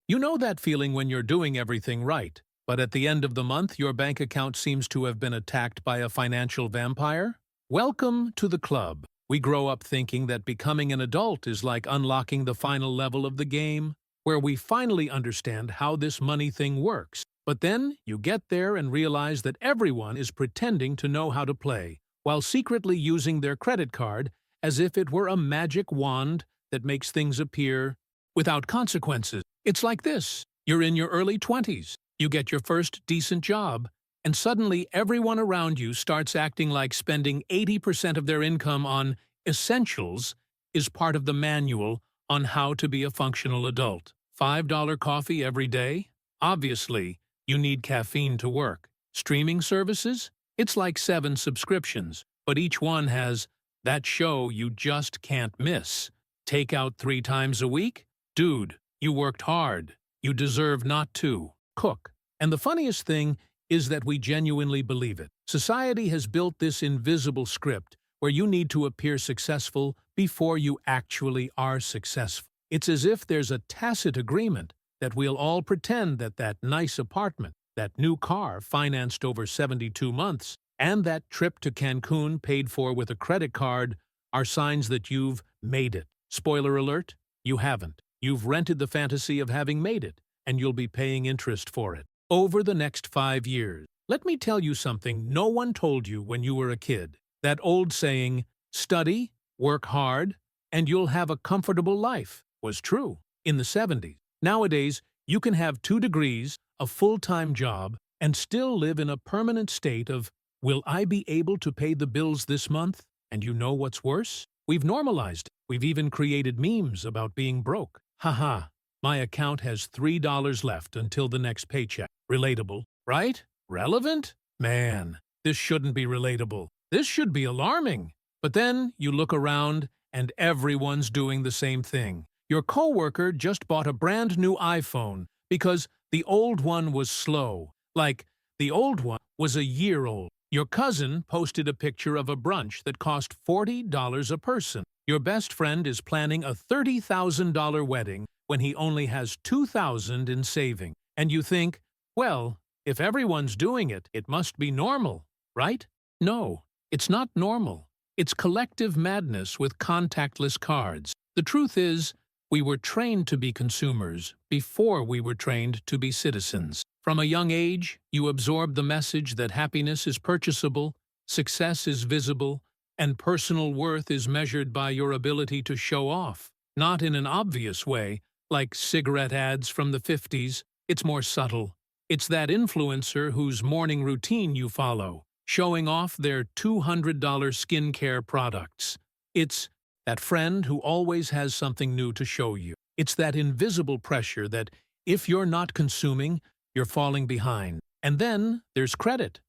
You know that feeling when you're doing everything right, but at the end of the month your bank account seems to have been attacked by a financial vampire? Welcome to the club. We grow up thinking that becoming an adult is like unlocking the final level of the game, where we finally understand how this money thing works. But then you get there and realize that everyone is pretending to know how to play, while secretly using their credit card as if it were a magic wand that makes things appear without consequences. It's like this. You're in your early 20s, you get your first decent job, and suddenly everyone around you starts acting like spending 80% of their income on essentials is part of the manual on how to be a functional adult. $5 coffee every day? Obviously, you need caffeine to work. Streaming services? It's like 7 subscriptions, but each one has that show you just can't miss. Takeout 3 times a week? Dude, you worked hard. You deserve not to cook. And the funniest thing is that we genuinely believe it. Society has built this invisible script where you need to appear successful before you actually are successful. It's as if there's a tacit agreement that we'll all pretend that that nice apartment, that new car financed over 72 months, and that trip to Cancun paid for with a credit card are signs that you've made it. Spoiler alert, you haven't. You've rented the fantasy of having made it, and you'll be paying interest for it over the next 5 years. Let me tell you something no one told you when you were a kid. That old saying, study, work hard, and you'll have a comfortable life, was true in the 70s. Nowadays, you can have 2 degrees, a full-time job, and still live in a permanent state of, will I be able to pay the bills this month? And you know what's worse? We've normalized it. We've even created memes about being broke. Haha, my account has $3 left until the next paycheck. Relatable, right? Relevant? Man, this shouldn't be relatable. This should be alarming. But then you look around and everyone's doing the same thing. Your coworker just bought a brand new iPhone because the old one was slow. Like, the old one was a year old. Your cousin posted a picture of a brunch that cost $40 a person. Your best friend is planning a $30,000 wedding when he only has $2,000 in saving. And you think, well, if everyone's doing it, it must be normal, right? No, it's not normal. It's collective madness with contactless cards. The truth is, we were trained to be consumers before we were trained to be citizens. From a young age, you absorb the message that happiness is purchasable, success is visible, and personal worth is measured by your ability to show off. Not in an obvious way, like cigarette ads from the 50s. It's more subtle. It's that influencer whose morning routine you follow, showing off their $200 skincare products. It's that friend who always has something new to show you. It's that invisible pressure that, if you're not consuming, you're falling behind. And then there's credit.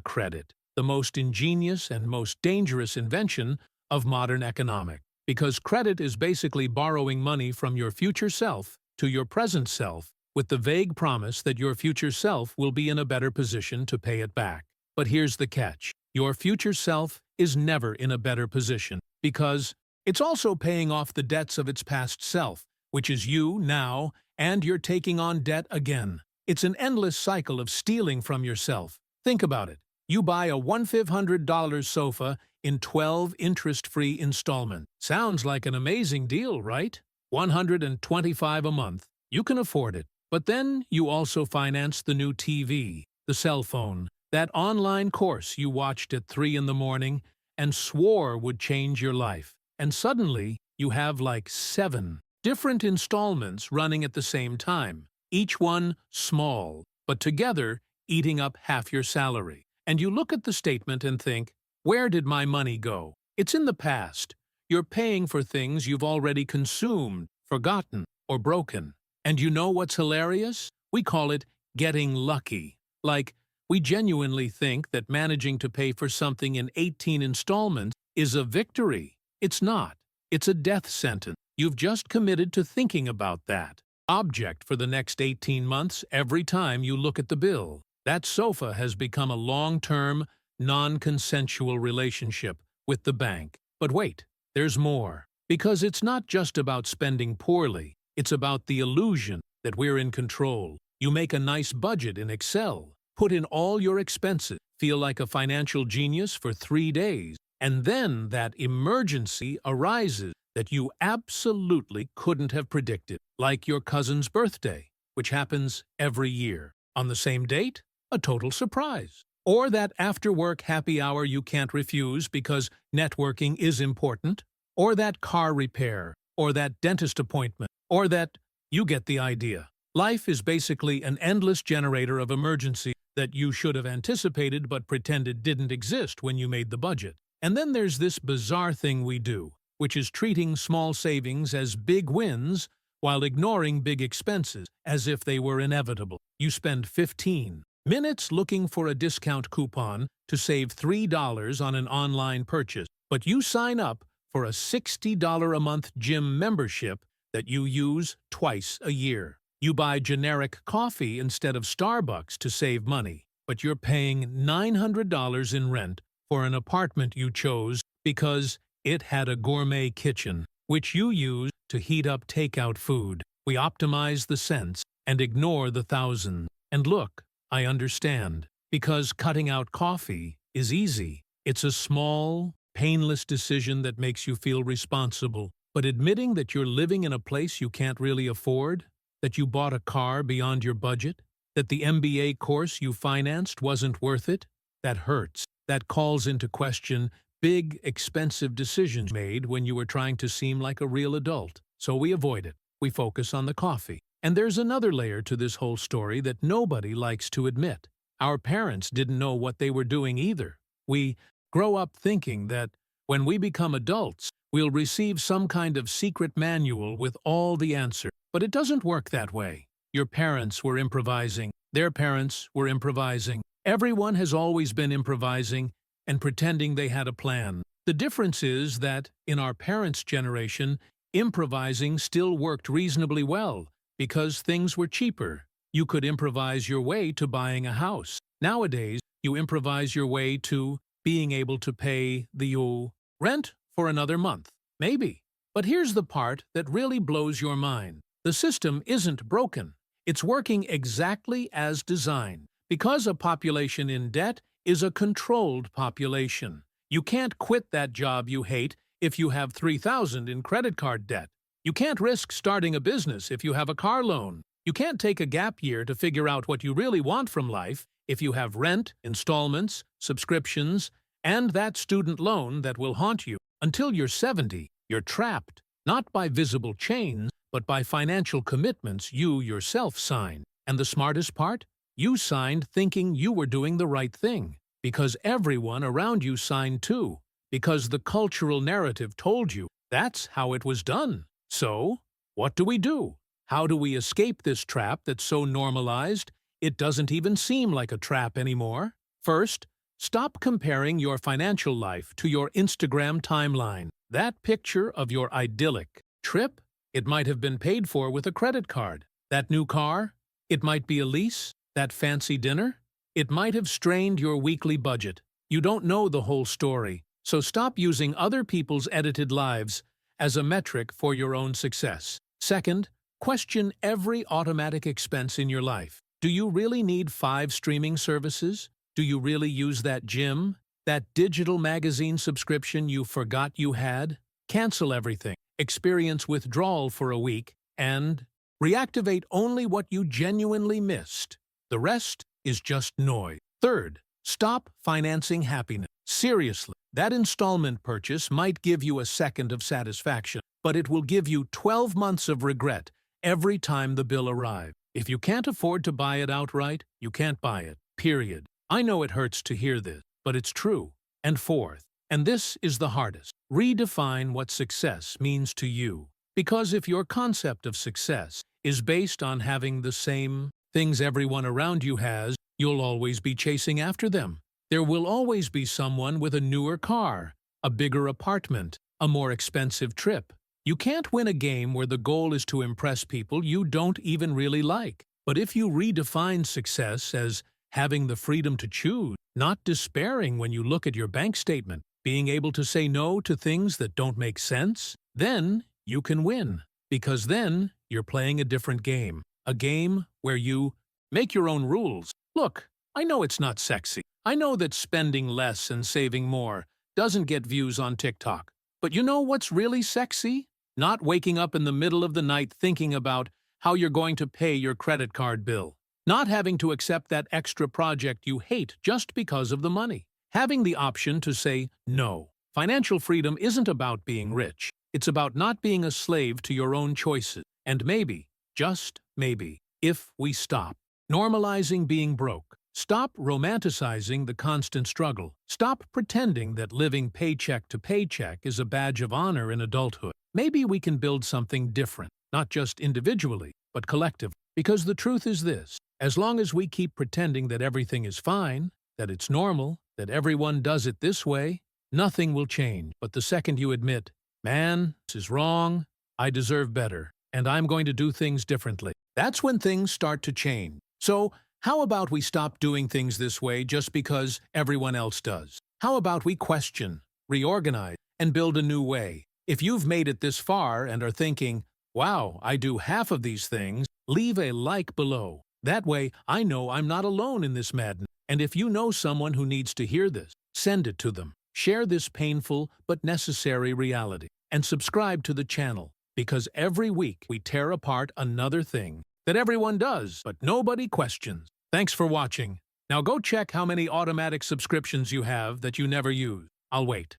Credit. The most ingenious and most dangerous invention of modern economics. Because credit is basically borrowing money from your future self to your present self with the vague promise that your future self will be in a better position to pay it back. But here's the catch. Your future self is never in a better position because it's also paying off the debts of its past self, which is you now, and you're taking on debt again. It's an endless cycle of stealing from yourself. Think about it. You buy a $1,500 sofa in 12 interest-free installments. Sounds like an amazing deal, right? $125 a month. You can afford it. But then you also finance the new TV, the cell phone, that online course you watched at 3 in the morning and swore would change your life. And suddenly, you have like 7 different installments running at the same time, each one small, but together eating up half your salary. And you look at the statement and think, where did my money go? It's in the past. You're paying for things you've already consumed, forgotten, or broken. And you know what's hilarious? We call it getting lucky. Like, we genuinely think that managing to pay for something in 18 installments is a victory. It's not. It's a death sentence. You've just committed to thinking about that object for the next 18 months every time you look at the bill. That sofa has become a long-term, non-consensual relationship with the bank. But wait, there's more. Because it's not just about spending poorly. It's about the illusion that we're in control. You make a nice budget in Excel, put in all your expenses, feel like a financial genius for 3 days, and then that emergency arises that you absolutely couldn't have predicted, like your cousin's birthday, which happens every year. On the same date, a total surprise. Or that after-work happy hour you can't refuse because networking is important. Or that car repair. Or that dentist appointment. Or that, you get the idea. Life is basically an endless generator of emergency that you should have anticipated but pretended didn't exist when you made the budget. And then there's this bizarre thing we do, which is treating small savings as big wins while ignoring big expenses as if they were inevitable. You spend 15 minutes looking for a discount coupon to save $3 on an online purchase, but you sign up for a $60 a month gym membership that you use twice a year. You buy generic coffee instead of Starbucks to save money, but you're paying $900 in rent for an apartment you chose because it had a gourmet kitchen, which you use to heat up takeout food. We optimize the cents and ignore the thousands. And look, I understand, because cutting out coffee is easy. It's a small, painless decision that makes you feel responsible. But admitting that you're living in a place you can't really afford, that you bought a car beyond your budget, that the MBA course you financed wasn't worth it, that hurts. That calls into question big, expensive decisions made when you were trying to seem like a real adult. So we avoid it. We focus on the coffee. And there's another layer to this whole story that nobody likes to admit. Our parents didn't know what they were doing either. We grow up thinking that when we become adults, we'll receive some kind of secret manual with all the answers. But it doesn't work that way. Your parents were improvising. Their parents were improvising. Everyone has always been improvising and pretending they had a plan. The difference is that, in our parents' generation, improvising still worked reasonably well because things were cheaper. You could improvise your way to buying a house. Nowadays, you improvise your way to being able to pay the rent for another month. Maybe. But here's the part that really blows your mind. The system isn't broken. It's working exactly as designed. Because a population in debt is a controlled population. You can't quit that job you hate if you have $3,000 in credit card debt. You can't risk starting a business if you have a car loan. You can't take a gap year to figure out what you really want from life if you have rent, installments, subscriptions, and that student loan that will haunt you. Until you're 70, you're trapped, not by visible chains, but by financial commitments you yourself signed. And the smartest part? You signed thinking you were doing the right thing, because everyone around you signed too, because the cultural narrative told you that's how it was done. So, what do? How do we escape this trap that's so normalized it doesn't even seem like a trap anymore? First, stop comparing your financial life to your Instagram timeline. That picture of your idyllic trip, it might have been paid for with a credit card. That new car, it might be a lease. That fancy dinner, it might have strained your weekly budget. You don't know the whole story, so stop using other people's edited lives as a metric for your own success. Second, question every automatic expense in your life. Do you really need 5 streaming services? Do you really use that gym? That digital magazine subscription you forgot you had? Cancel everything. Experience withdrawal for a week and reactivate only what you genuinely missed. The rest is just noise. Third, stop financing happiness. Seriously, that installment purchase might give you a second of satisfaction, but it will give you 12 months of regret every time the bill arrives. If you can't afford to buy it outright, you can't buy it. Period. I know it hurts to hear this, but it's true. And fourth, and this is the hardest, redefine what success means to you. Because if your concept of success is based on having the same things everyone around you has, you'll always be chasing after them. There will always be someone with a newer car, a bigger apartment, a more expensive trip. You can't win a game where the goal is to impress people you don't even really like. But if you redefine success as having the freedom to choose, not despairing when you look at your bank statement, being able to say no to things that don't make sense, then you can win. Because then you're playing a different game. A game where you make your own rules. Look, I know it's not sexy. I know that spending less and saving more doesn't get views on TikTok. But you know what's really sexy? Not waking up in the middle of the night thinking about how you're going to pay your credit card bill. Not having to accept that extra project you hate just because of the money. Having the option to say no. Financial freedom isn't about being rich. It's about not being a slave to your own choices. And maybe, just maybe, if we stop normalizing being broke, stop romanticizing the constant struggle, stop pretending that living paycheck to paycheck is a badge of honor in adulthood, maybe we can build something different, not just individually, but collectively. Because the truth is this, as long as we keep pretending that everything is fine, that it's normal, that everyone does it this way, nothing will change. But the second you admit, man, this is wrong, I deserve better, and I'm going to do things differently, that's when things start to change. So, how about we stop doing things this way just because everyone else does? How about we question, reorganize, and build a new way? If you've made it this far and are thinking, wow, I do half of these things, leave a like below. That way, I know I'm not alone in this madness. And if you know someone who needs to hear this, send it to them. Share this painful but necessary reality. And subscribe to the channel, because every week we tear apart another thing that everyone does, but nobody questions. Thanks for watching. Now go check how many automatic subscriptions you have that you never use. I'll wait.